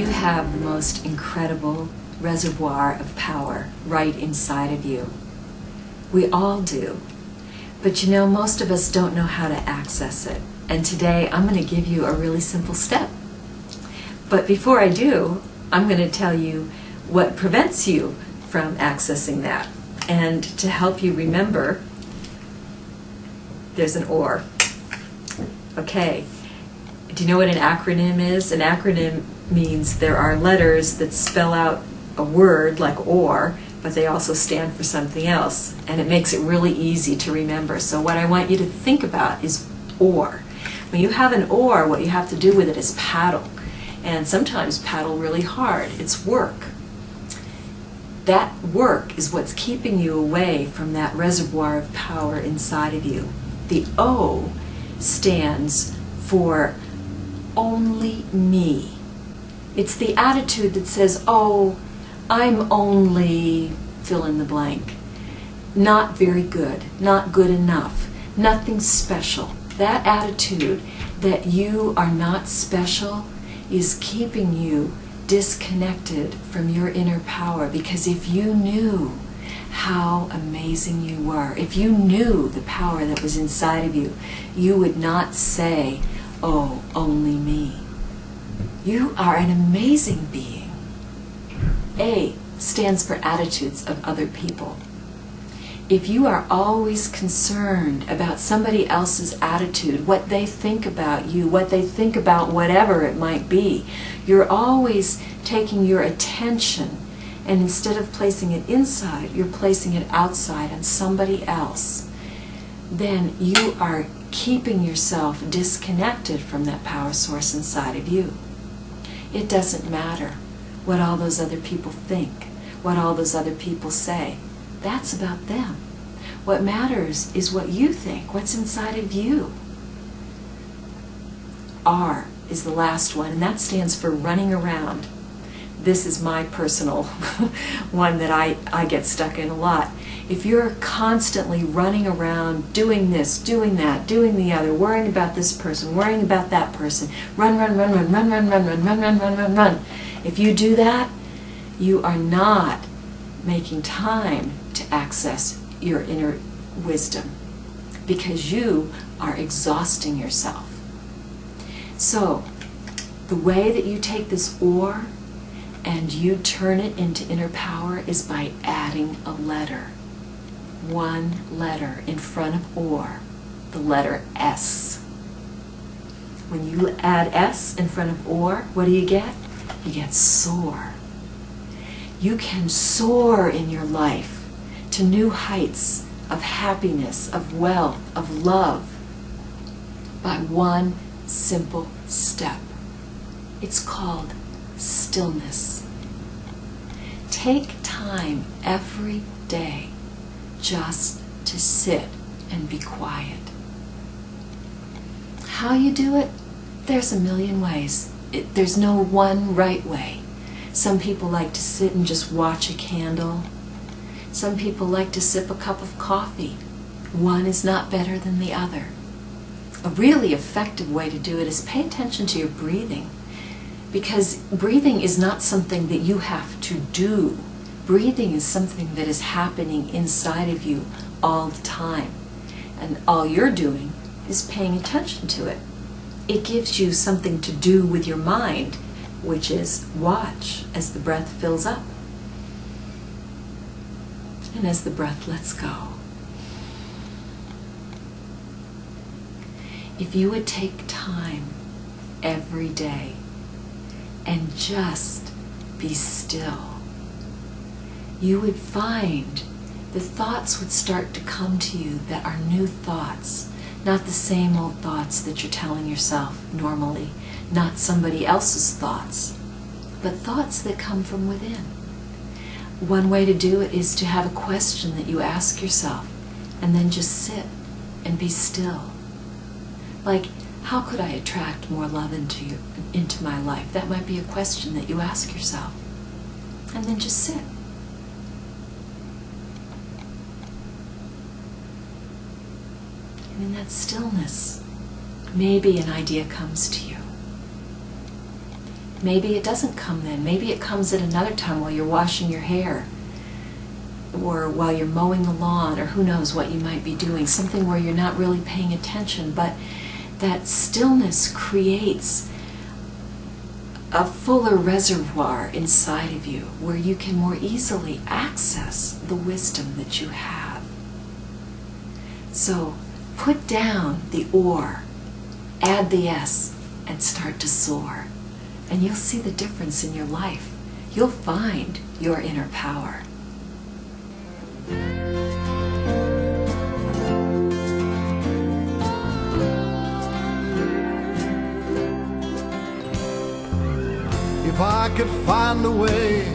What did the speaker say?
You have the most incredible reservoir of power right inside of you. We all do. But you know, most of us don't know how to access it. And today I'm going to give you a really simple step. But before I do, I'm going to tell you what prevents you from accessing that. And to help you remember, there's an OAR. Okay. Do you know what an acronym is? An acronym means there are letters that spell out a word like OAR, but they also stand for something else. And it makes it really easy to remember. So what I want you to think about is OAR. When you have an OAR, what you have to do with it is paddle. And sometimes paddle really hard. It's work. That work is what's keeping you away from that reservoir of power inside of you. The O stands for only me. It's the attitude that says, oh, I'm only fill in the blank. Not very good, not good enough, nothing special. That attitude that you are not special is keeping you disconnected from your inner power, because if you knew how amazing you were, if you knew the power that was inside of you, you would not say, oh, only me. You are an amazing being. A stands for attitudes of other people. If you are always concerned about somebody else's attitude, what they think about you, what they think about whatever it might be, you're always taking your attention, and instead of placing it inside, you're placing it outside on somebody else, then you are keeping yourself disconnected from that power source inside of you. It doesn't matter what all those other people think, what all those other people say. That's about them. What matters is what you think, what's inside of you. R is the last one, and that stands for running around. This is my personal one that I get stuck in a lot. If you're constantly running around, doing this, doing that, doing the other, worrying about this person, worrying about that person, run, run, run, run, run, run, run, run, run, run, run, run, run. If you do that, you are not making time to access your inner wisdom, because you are exhausting yourself. So, the way that you take this OAR and you turn it into inner power is by adding a letter. One letter in front of OAR, the letter S. When you add S in front of OAR, what do you get? You get SOAR. You can soar in your life to new heights of happiness, of wealth, of love by one simple step. It's called stillness. Take time every day just to sit and be quiet. How you do it? There's a million ways. There's no one right way. Some people like to sit and just watch a candle. Some people like to sip a cup of coffee. One is not better than the other. A really effective way to do it is pay attention to your breathing, because breathing is not something that you have to do. Breathing is something that is happening inside of you all the time, and all you're doing is paying attention to it. It gives you something to do with your mind, which is watch as the breath fills up and as the breath lets go. If you would take time every day and just be still, you would find the thoughts would start to come to you that are new thoughts, not the same old thoughts that you're telling yourself normally, not somebody else's thoughts, but thoughts that come from within. One way to do it is to have a question that you ask yourself, and then just sit and be still. Like, how could I attract more love into my life? That might be a question that you ask yourself. And then just sit. And in that stillness, maybe an idea comes to you. maybe it doesn't come then. Maybe it comes at another time while you're washing your hair, or while you're mowing the lawn, or who knows what you might be doing, something where you're not really paying attention, but that stillness creates a fuller reservoir inside of you where you can more easily access the wisdom that you have. So put down the OAR, add the S, and start to soar. And you'll see the difference in your life. You'll find your inner power. If I could find a way